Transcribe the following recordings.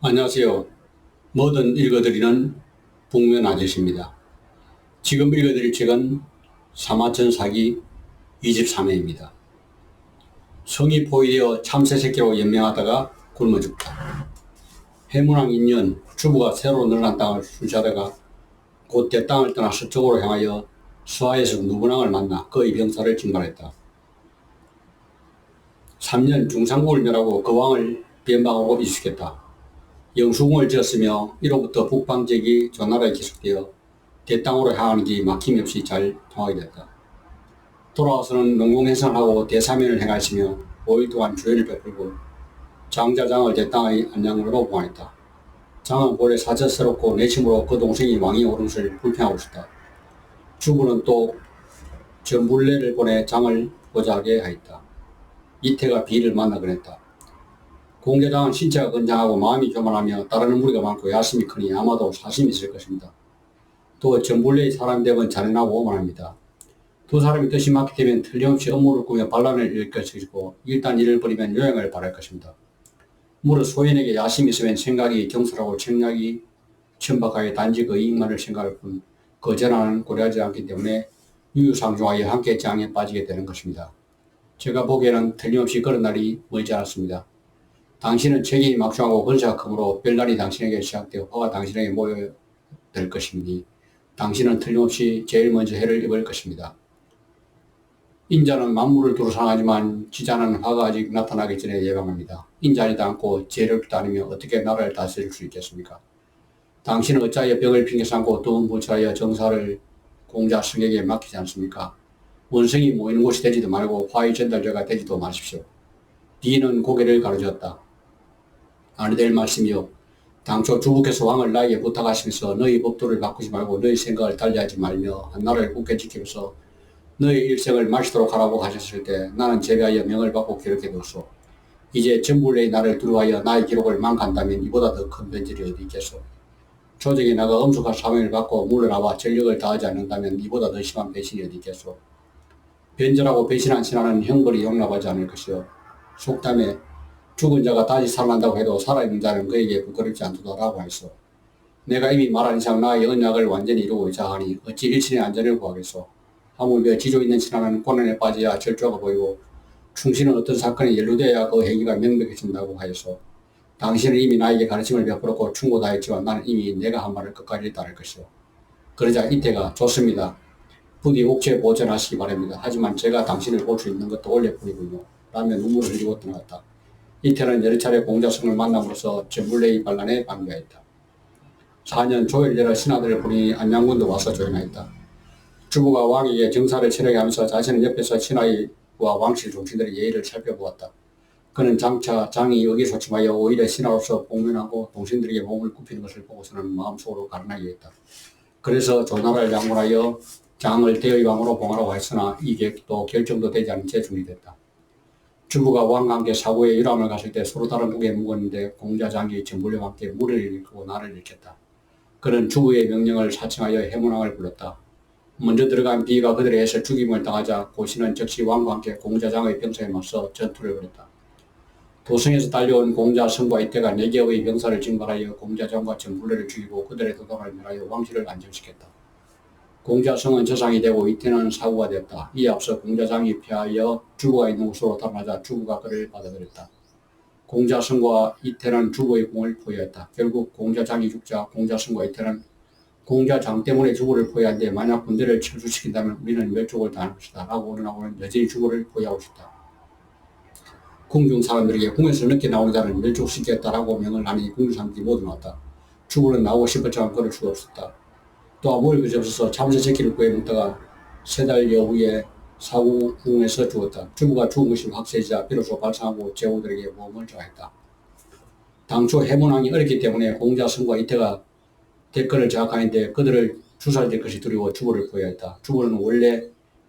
안녕하세요. 뭐든 읽어드리는 북면 아저씨입니다. 지금 읽어드릴 책은 사마천사기 23회입니다. 성이 포위되어 참새새끼로 연명하다가 굶어 죽다. 해문왕 인년 주부가 새로 늘어난 땅을 순시하다가 곧때 땅을 떠나 서쪽으로 향하여 수하에서 누분왕을 만나 그의 병사를 징발했다. 3년 중상국을 멸하고 그 왕을 변방으로 이주시켰다. 영수궁을 지었으며 이로부터 북방지역이 조나라에 계속되어 대땅으로 향하는 길이 막힘없이 잘 통하게 됐다. 돌아와서는 농공해상을 하고 대사면을 행하였으며 5일 동안 주회를 베풀고 장자장을 대땅의 안양으로 보관했다. 장은 본래 사처스럽고 내심으로 그 동생이 왕이 오른 것을 불평하고 있었다. 주부는 또 전불례를 보내 장을 보자하게 하였다. 이태가 비를 만나곤 했다. 공자장은 신체가 건장하고 마음이 교만하며 따르는 무리가 많고 야심이 크니 아마도 사심이 있을 것입니다. 또 전불례의 사람이 되면 잔인하고 오만합니다. 두 사람이 뜻이 맞게 되면 틀림없이 업무를 꾸며 반란을 일으킬 것이고 일단 이를 버리면 요양을 바랄 것입니다. 무릇 소인에게 야심이 있으면 생각이 경솔하고 책략이 천박하게 단지 그 이익만을 생각할 뿐 그 전환은 고려하지 않기 때문에 유유상종하여 함께 장에 빠지게 되는 것입니다. 제가 보기에는 틀림없이 그런 날이 멀지 않았습니다. 당신은 책임이 막중하고 권세가 크므로 별난이 당신에게 시작되어 화가 당신에게 모여들 것이니 당신은 틀림없이 제일 먼저 해를 입을 것입니다. 인자는 만물을 두루 상하지만 지자는 화가 아직 나타나기 전에 예방합니다. 인자하지도 않고 죄를 따르며 어떻게 나라를 다스릴 수 있겠습니까? 당신은 어찌하여 벽을 핑계 삼고 돈 부처하여 정사를 공자 승에게 맡기지 않습니까? 원성이 모이는 곳이 되지도 말고 화의 전달자가 되지도 마십시오. 비는 고개를 가로저었다. 아니 될 말씀이요. 당초 주부께서 왕을 나에게 부탁하시면서 너희 법도를 바꾸지 말고 너희 생각을 달리하지 말며 한 나라를 굳게 지키면서 너희 일생을 마치도록 하라고 하셨을 때 나는 제비하여 명을 받고 기록해두었소. 이제 전불례의 나를 두려워하여 나의 기록을 망간다면 이보다 더 큰 변질이 어디 있겠소. 조정이 나가 엄숙한 사명을 받고 물러나와 전력을 다하지 않는다면 이보다 더 심한 배신이 어디 있겠소. 변절하고 배신한 신하는 형벌이 용납하지 않을 것이요. 속담에 죽은 자가 다시 살아난다고 해도 살아있는 자는 그에게 부끄럽지 않도다라고 하였소. 내가 이미 말한 이상 나의 언약을 완전히 이루고자 하니 어찌 일신의 안전을 구하겠소. 하물며 지조 있는 신하는 고난에 빠져야 절조가 보이고 충신은 어떤 사건에 연루되어야 그 행위가 명백해진다고 하였소. 당신은 이미 나에게 가르침을 베풀었고 충고다했지만 나는 이미 내가 한 말을 끝까지 따를 것이오. 그러자 이태가 좋습니다. 부디 옥체 보전하시기 바랍니다. 하지만 제가 당신을 볼 수 있는 것도 올려뿐이군요. 라며 눈물을 흘리고 떠나갔다. 이태는 여러 차례 공자성을 만남으로써 전불례의 반란에 방기하였다. 4년 조일제라 신하들을 보니 안양군도 와서 조용하였다. 주부가 왕에게 정사를 치르게 하면서 자신은 옆에서 신하와 왕실 종친들의 예의를 살펴보았다. 그는 장차 장이 의기소침하여 오히려 신하로서 복면하고 동생들에게 몸을 굽히는 것을 보고서는 마음속으로 가난하게 했다. 그래서 조나라를 양문하여 장을 대의 왕으로 봉하라고 했으나 이 계획도 결정도 되지 않은 채 중지됐다. 주부가 왕과 함께 사고에 유람을 갔을 때 서로 다른 무게에 묵었는데 공자장이 전불례와 함께 무리를 일으키고 나를 일으켰다. 그는 주부의 명령을 사칭하여 해문왕을 불렀다. 먼저 들어간 비가 그들의 해서 죽임을 당하자 고신은 즉시 왕과 함께 공자장의 병사에 맞서 전투를 벌였다. 도성에서 달려온 공자성과 이태가 4개의 병사를 징발하여 공자장과 전불례를 죽이고 그들의 도당을 멸하여 왕실을 안정시켰다. 공자성은 저상이 되고 이태는 사고가 되었다. 이에 앞서 공자장이 피하여 주부가 있는 곳으로 달아나자 주부가 그를 받아들였다. 공자성과 이태는 주부의 공을 포위했다. 결국 공자장이 죽자 공자성과 이태는 공자장 때문에 주부를 포위한데 만약 군대를 철수시킨다면 우리는 멸족을 당할 것이다 라고 언론하고는 여전히 주부를 포위하고 싶다. 궁중 사람들에게 궁에서 늦게 나오는 자는 멸족시켰다라고 명을 하니 궁중 사람들이 모두 나왔다. 주부는 나오고 싶었지만 걸을 수가 없었다. 또 아무리 그지없어서 참새새끼를 구해 먹다가 3달여 후에 사구궁에서 죽었다. 주부가 죽은 것이 확실해지자 비로소 발상하고 제후들에게 모험을 정했다. 당초 해문왕이 어렸기 때문에 공자성과 이태가 대권을 장악하는데 그들을 주살될 것이 두려워 주부를 포위했다. 주부는 원래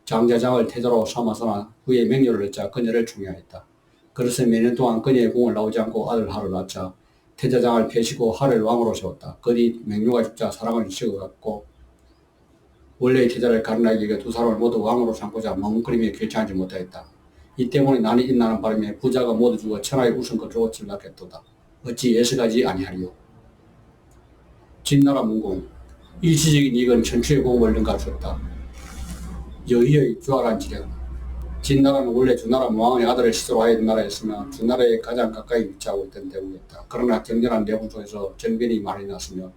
장자장을 태자로 삼아서나 후에 명료를 얻자 그녀를 중요했다. 그래서 몇 년 동안 그녀의 궁을 나오지 않고 아들 하를 낳자 태자장을 폐시고 하를 왕으로 세웠다. 그 뒤 명료가 죽자 사람을 찍어갔고 원래의 태자를 가른하기 위해 두 사람을 모두 왕으로 삼고자 머뭇거리며 결정하지 못하였다. 이 때문에 난이 일어나는 바람에 부자가 모두 죽어 천하의 우선것으로 전락했도다. 어찌 예서가지 아니하리요. 진나라 문공 일시적인 이익은 천추의 공을 능가주었다. 여의의 주아란지령 진나라는 원래 주나라 모왕의 아들을 시조로 하였던 나라였으며 주나라에 가장 가까이 위치하고 있던 대국이었다. 그러나 격렬한 내부 속에서 전변이 많이 났으며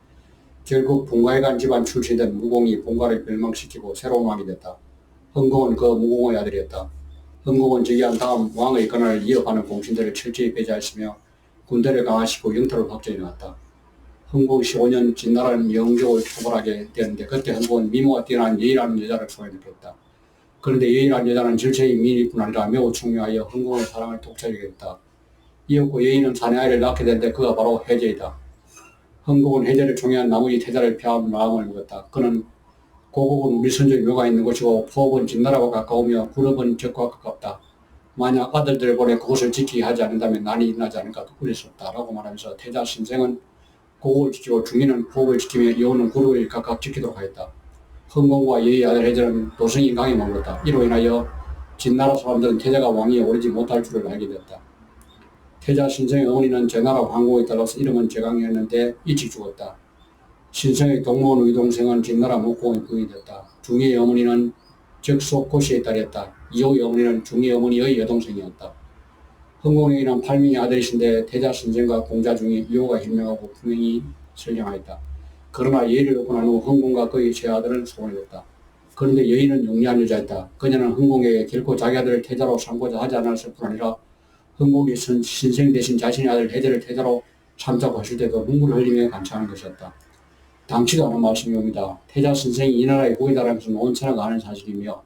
결국 봉가에간 집안 출신된 무공이 봉가를 멸망시키고 새로운 왕이 됐다. 흥공은 그 무공의 아들이었다. 흥공은 즉위한 다음 왕의 권한을 이어가는 공신들을 철저히 배제하였으며 군대를 강화시키고 영토를 확장해 나갔다. 흥공 15년 진나라는 영족을 초벌하게 되었는데 그때 흥공은 미모가 뛰어난 예의라는 여자를 소개했다. 그런데 예의라는 여자는 절체의 미인뿐 아니라 매우 총명하여 흥공의 사랑을 독차지하게 됐다. 이었고 예의는 사내 아이를 낳게 되는데 그가 바로 해제이다. 흥공은 해제를 총애한 나머지 태자를 피하는 마음을 먹었다. 그는 고국은 우리 선조의 묘가 있는 곳이고 포업은 진나라와 가까우며 굴업은 적과 가깝다. 만약 아들들을 보내 그곳을 지키게 하지 않는다면 난이 일어나지 않을까 꾸릴 수 없다. 라고 말하면서 태자 신생은 고국을 지키고 중인은 포업을 지키며 여우는 굴업을 각각 지키도록 하였다. 흥공과 예의 아들 해제는 도성이 강에 머물렀다. 이로 인하여 진나라 사람들은 태자가 왕위에 오르지 못할 줄을 알게 되었다. 태자 신생의 어머니는 제나라 황공에 따라서 이름은 제강이었는데 일찍 죽었다. 신생의 동문 의동생은 진나라 목공의 부인이 됐다. 중이의 어머니는 적속 고시의 딸이었다. 이호의 어머니는 중이의 어머니의 여동생이었다. 흥공에게는 8명의 아들이신데 태자 신생과 공자 중에 이호가 현명하고 분명히 선량하였다. 그러나 예의를 얻고 난 후 흥공과 그의 세 아들은 소원이 됐다. 그런데 여인은 용리한 여자였다. 그녀는 흥공에게 결코 자기 아들을 태자로 삼고자 하지 않았을 뿐 아니라 흥공이 신생 대신 자신의 아들 해제를 태자로 삼자고 하실 때도 눈물을 흘리며 간청하는 것이었다. 당치도 않은 말씀이 옵니다. 태자 신생이 이 나라의 고위다라는 것은 온 천하가 아는 사실이며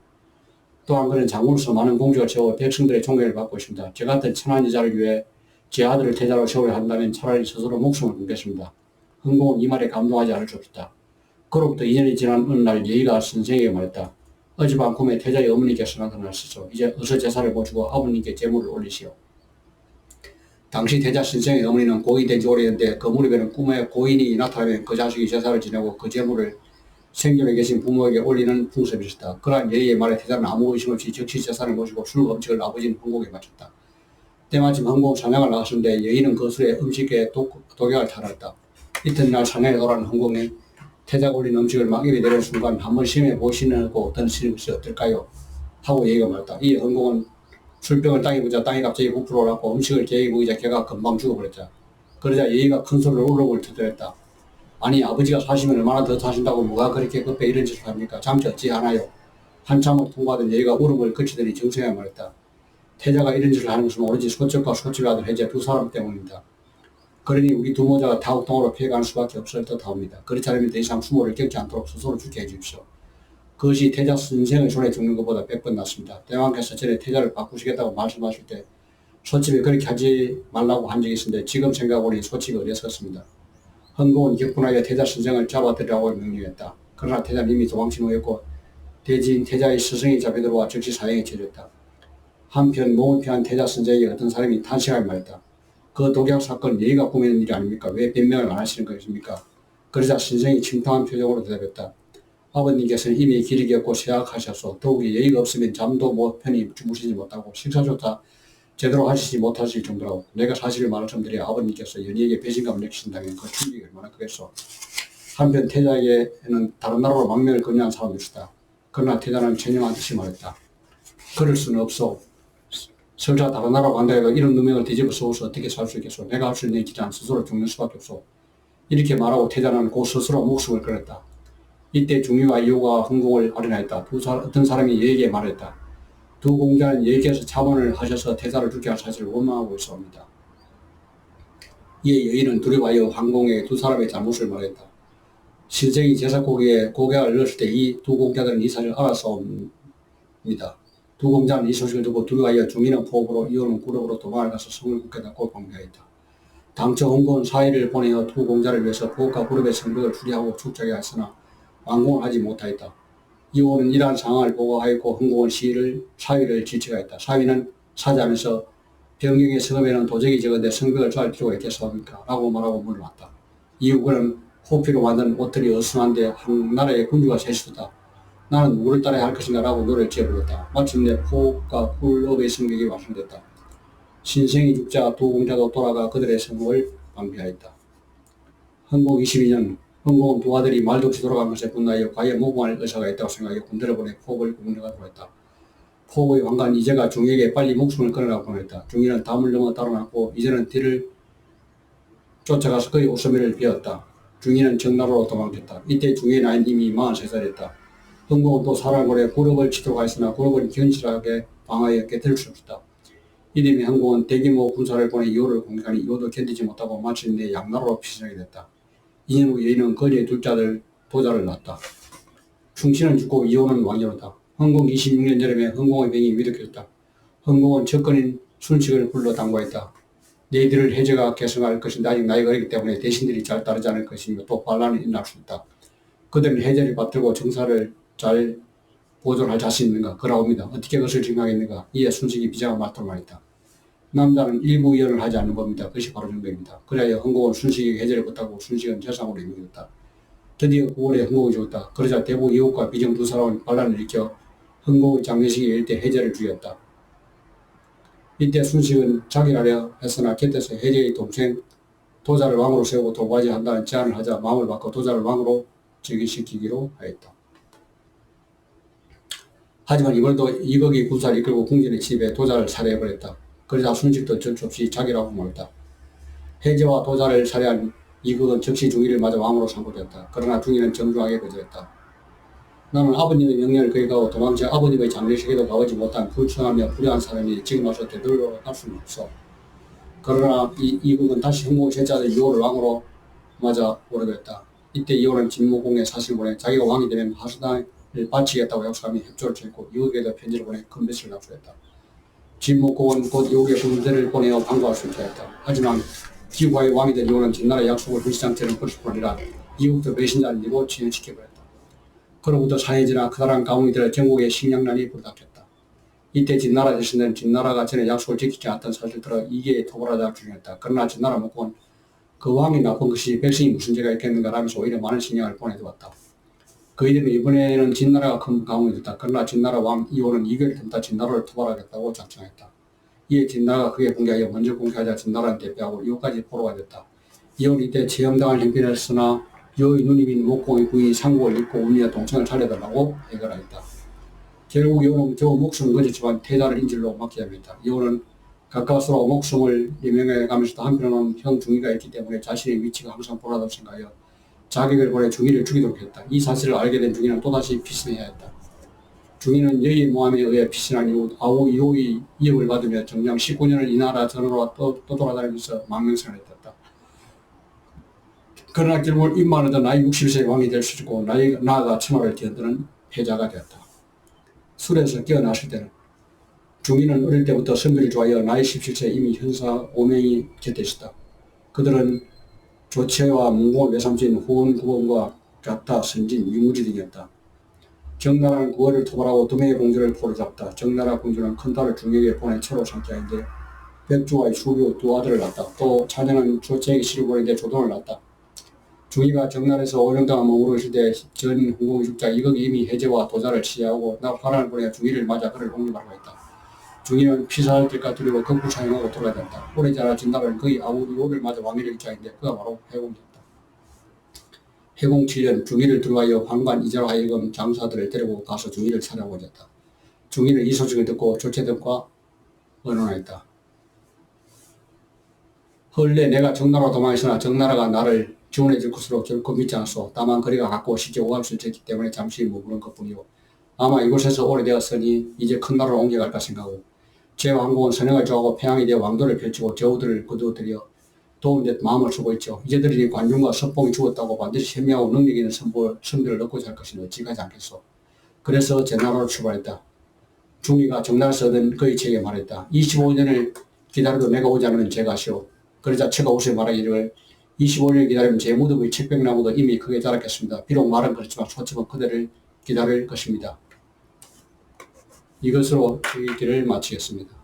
또한 그는 장군으로서 많은 공적을 세워 백성들의 존경을 받고 있습니다. 저 같은 천한 여자를 위해 제 아들을 태자로 세우려 한다면 차라리 스스로 목숨을 끊겠습니다. 흥공은 이 말에 감동하지 않을 수 없었다. 그로부터 2년이 지난 어느 날 예의가 신생에게 말했다. 어젯밤 꿈에 태자의 어머니께서 나타나셔서 이제 어서 제사를 모시고 아버님께 제물을 올리시오. 당시 태자 신생의 어머니는 고인이 된 지 오래였는데 그 무렵에는 꿈에 고인이 나타나면 그 자식이 제사를 지내고 그 제물을 생전에 계신 부모에게 올리는 풍습이 있었다. 그러한 예의의 말에 태자는 아무 의심 없이 즉시 제사를 모시고 술 음식을 아버지인 흥공에 바쳤다. 때마침 흥공 사냥을 나갔는데 예의는 그 술에 음식에 독약을 타놨다. 이튿날 사냥에 돌아온 흥공이 태자가 올린 음식을 막 입에 내는 순간 한번 시험해 보시고 어떤 것이 어떨까요? 하고 예의가 말했다. 이 흥공은 술병을 땅에 묻자 땅이 갑자기 부풀어 올랐고 음식을 개에게 먹이자 개가 금방 죽어버렸다. 그러자 예의가 큰 소리로 울음을 터뜨렸다. 아니 아버지가 사시면 얼마나 더 사신다고 뭐가 그렇게 급해 이런 짓을 합니까? 잠시 어찌하나요? 한참을 통과하던 예의가 울음을 그치더니 정성하게 말했다. 태자가 이런 짓을 하는 것은 오로지 소첩과 소첩의 아들 해제 두 사람 때문입니다. 그러니 우리 두 모자가 다옥통으로 피해갈 수밖에 없을 듯합니다. 그렇지 않으면 더 이상 수모를 겪지 않도록 스스로 죽게 해주십시오. 그것이 태자 선생의 손에 죽는 것보다 100번 낫습니다. 대왕께서 전에 태자를 바꾸시겠다고 말씀하실 때 소집이 그렇게 하지 말라고 한 적이 있었는데 지금 생각해보니 소집이 어리석었습니다. 흥공은 격분하여 태자 선생을 잡아들이라고 명령했다. 그러나 태자는 이미 도망친 후였고 대지인 태자의 스승이 잡혀들어와 즉시 사형에 처해졌다. 한편 몸을 피한 태자 선생에게 어떤 사람이 탄식하게 말했다. 그 독약 사건 예의가 꾸미는 일이 아닙니까? 왜 변명을 안 하시는 것입니까? 그러자 선생이 침통한 표정으로 대답했다. 아버님께서는 이미 기력이었고 쇠약하셔서 더욱이 예의가 없으면 잠도 편히 주무시지 못하고 식사조차 제대로 하시지 못하실 정도라고. 내가 사실을 말씀드려 아버님께서 연희에게 배신감을 느끼신다면 그 충격이 얼마나 크겠소. 한편 태자에게는 다른 나라로 망명을 건의한 사람도 있었다. 그러나 태자는 전형한 듯이 말했다. 그럴 수는 없소. 설사 다른 나라로 간다 해도 이런 누명을 뒤집어 쓰고서 어떻게 살 수 있겠소. 내가 할 수 있는 일은 스스로 죽는 수밖에 없소. 이렇게 말하고 태자는 곧 스스로 목숨을 끊었다. 이때 중유와 이호가 흥공을 아련하였다. 어떤 사람이 예에게 말했다. 두 공자는 예께서 자문을 하셔서 태자를 죽게 할 사실을 원망하고 있어옵니다. 이에 여인은 두려워하여 황공에게 두 사람의 잘못을 말했다. 신생이 제사고기에 고개를 넣었을 때 이 두 공자들은 이 사실을 알았사옵니다. 두 공자는 이 소식을 듣고 두려워하여 중인은 포업으로 이호는 굴업으로 도망을 가서 성을 굳게닫고 방비하였다. 당초 흥공은 사의를 보내어 두 공자를 위해서 포업과 굴업의 성벽을 수리하고 축적해 했으나 완공을 하지 못하였다. 이호는 이러한 상황을 보고하였고 흥공은 사위를 지체하였다. 사위는 사자하면서 병경의 성읍에는 도적이 적은데 성벽을 쌓을 필요가 있겠습니까? 라고 말하고 물러났다. 이후 그는 호피로 만든 옷들이 어수선한데 한 나라의 군주가 셋이었다. 나는 누구를 따라야 할 것인가 라고 노래를 지어불렀다. 마침내 포업과 굴업의 성벽이 완성됐다. 신생이 죽자 두 공자도 돌아가 그들의 성읍을 방비하였다. 헌공 22년 헌공은 두 아들이 말도 없이 돌아간 것에 분노하여 과연 모범할 의사가 있다고 생각하여 군대를 보내 포업을 국내가도록 했다. 포업의 왕관 이제가 중위에게 빨리 목숨을 끊으라고 보냈다. 중위는 담을 넘어 따라났고 이제는 뒤를 쫓아가서 그의 옷소매를 베었다. 중위는 정나라로 도망쳤다. 이때 중위의 나이는 이미 43살이었다. 헌공은 또 사람을 보내 구력을 치도록 하였으나 구력은 견실하게 방하여 깨뜨릴 수 없었다. 이듬해 헌공은 대규모 군사를 보내 이호를 공격하니 이호도 견디지 못하고 마침내 양나라로 피신하게 됐다. 2년 후 여인은 거리의 둘째 아들 도자를 낳았다. 충신은 죽고 이호는 왕이었다. 헌공 26년 여름에 헌공의 병이 위독해졌다. 헌공은 적건인 순식을 불러 당부했다. 너희들을 해제가 계승할 것인데 아직 나이가 어리기 때문에 대신들이 잘 따르지 않을 것이며 또 반란이 일어날 수 있다. 그들은 해제를 받들고 정사를 잘 보존할 자신 있는가? 그라옵니다. 어떻게 그것을 증명하겠는가? 이에 순식이 비자가 맞도록 말했다. 남자는 일부 이혼을 하지 않는 법입니다. 그것이 바로 정도입니다. 그래야 헌공은 순식에게 해제를 못하고 순식은 재상으로 임명되었다. 드디어 9월에 헌공이 죽었다. 그러자 대부 이웃과 비정 두 사람은 반란을 일으켜 헌공의 장례식에 일대 해제를 주였다. 이때 순식은 자기라려 했으나 곁에서 해제의 동생 도자를 왕으로 세우고 도과제한다는 제안을 하자 마음을 바꿔 도자를 왕으로 즉위시키기로 하였다. 하지만 이번에도 이극이 군사를 이끌고 궁전에 침입해 도자를 살해해버렸다. 그러자 순식도 어쩔 수 없이 자기라고 말했다. 해제와 도자를 살해한 이극은 즉시 중위를 맞아 왕으로 선고되었다. 그러나 중위는 정중하게 거절했다. 나는 아버님의 명령을 거역하고 도망쳐 아버님의 장례식에도 가보지 못한 불충하며 불효한 사람이 지금 와서 되돌려 갈 수는 없어. 그러나 이극은 다시 헌공의 셋째 아들 이호를 왕으로 맞아 오르게 됐다. 이때 이호는 진모공에 사신을 보내 자기가 왕이 되면 하수당을 바치겠다고 약속하며 협조를 취했고 이극에도 편지를 보내 큰 빚을 납부했다. 진모공은 곧 이후에 군대를 보내어 방과할 수 있게 했다. 하지만 기후와의 왕이 된 이후는 진나라의 약속을 불시장처럼 버릴 뿐 아니라 이후부터 배신자를 일고 진행시켜버렸다. 그로부터 4년이 지나 커다란 가뭄이 들어 전국에 식량난이 불닥쳤다. 이때 진나라 대신들은 진나라가 전에 약속을 지키지 않았던 사실을 들어 이게 토벌하자 주장했다. 그러나 진나라 목공은 그 왕이 나쁜 것이 백성이 무슨 죄가 있겠는가 라면서 오히려 많은 식량을 보내두었다. 그이들은 이번에는 진나라가 큰 가뭄이 됐다. 그러나 진나라 왕 이호는 2개월 틈타 진나라를 토벌하겠다고 작정했다. 이에 진나라가 크게 공개하여 먼저 공개하자 진나라는 대표하고 이호까지 포로가 됐다. 이호는 이때 체험당할 형편을 했으나 이호의 누님인 목공의 부인이 상국을 입고 운이와 동생을 살려달라고 해결하였다. 결국 이호는 겨우 목숨을 건졌지만 태자를 인질로 맡기자 했다. 이호는 가까스로 목숨을 예명해가면서도 한편으로는 형 중위가 있기 때문에 자신의 위치가 항상 보라다고 생각하여 자객을 보내 중위를 죽이도록 했다. 이 사실을 알게 된 중위는 또다시 피신해야 했다. 중위는 여의 모함에 의해 피신한 이후 아우 이호의 이역을 받으며 정녕 19년을 이 나라 전으로 또 돌아다니면서 망명생활을 했다. 그러나 결국 입만 얻어 나이 60세의 왕이 될 수 있고 나아가 천하를 뒤흔드는 패자가 되었다. 술에서 깨어났을 때는 중위는 어릴 때부터 선비를 좋아하여 나이 17세 이미 현사 5명이 곁에 있었다. 그들은 조채와 문공의 외삼촌인 후원구원과 gat타, 선진, 유무지 등이었다. 정나라는 구월을 토벌하고 두명의 공주를 포로 잡다. 정나라 공주는 큰 딸을 중에게 보내 채로 상태하는데 백주와의 수류 두 아들을 낳았다. 또 차녀는 조채에게 시를 보내는데 조동을 낳았다. 중위가 정나라에서 5년 동안 머무르고 있을 때 전 hun공의 죽자 이극이 이미 해제와 도자를 시해하고 화란을 보내 중위를 맞아 그를 옹립하고 했다. 중위는 피살할 때까지 두려워 거부 사용하고 돌아다녔다. 오래 자라 진나라는 그의 아우 이호를 맞아 왕위를 입장했는데 그가 바로 해공이었다. 해공 7년 중위를 들어와여 황관 이자로 하여금 장사들을 데리고 가서 중위를 살해하고자 했다. 중위는 이 소식을 듣고 조채 등과 의논하였다. 헐레 내가 정나라로 도망했으나 정나라가 나를 지원해 줄 것으로 결코 믿지 않았소. 다만 거리가 가까워 쉽게 오갈 수 있기 때문에 잠시 머무른 것뿐이요. 아마 이곳에서 오래되었으니 이제 큰 나라로 옮겨갈까 생각하고 제 왕국은 선행을 좋아하고 평양에 대해 왕도를 펼치고 저우들을 거두어들여 도운 데 마음을 쓰고 있죠. 이제들이 관중과 선봉이 죽었다고 반드시 현명하고 능력 있는 선비를 얻고자 할 것이니 어찌가지 않겠소. 그래서 제 나라로 출발했다. 중위가 정나라에서 얻은 그의 책에 말했다. 25년을 기다려도 내가 오지 않으면 제가 하시오. 그러자 채가 옷에 말하기를 25년을 기다리면 제 무덤의 책백나무도 이미 크게 자랐겠습니다. 비록 말은 그렇지만 소첩은 그대를 기다릴 것입니다. 이것으로 이 길을 마치겠습니다.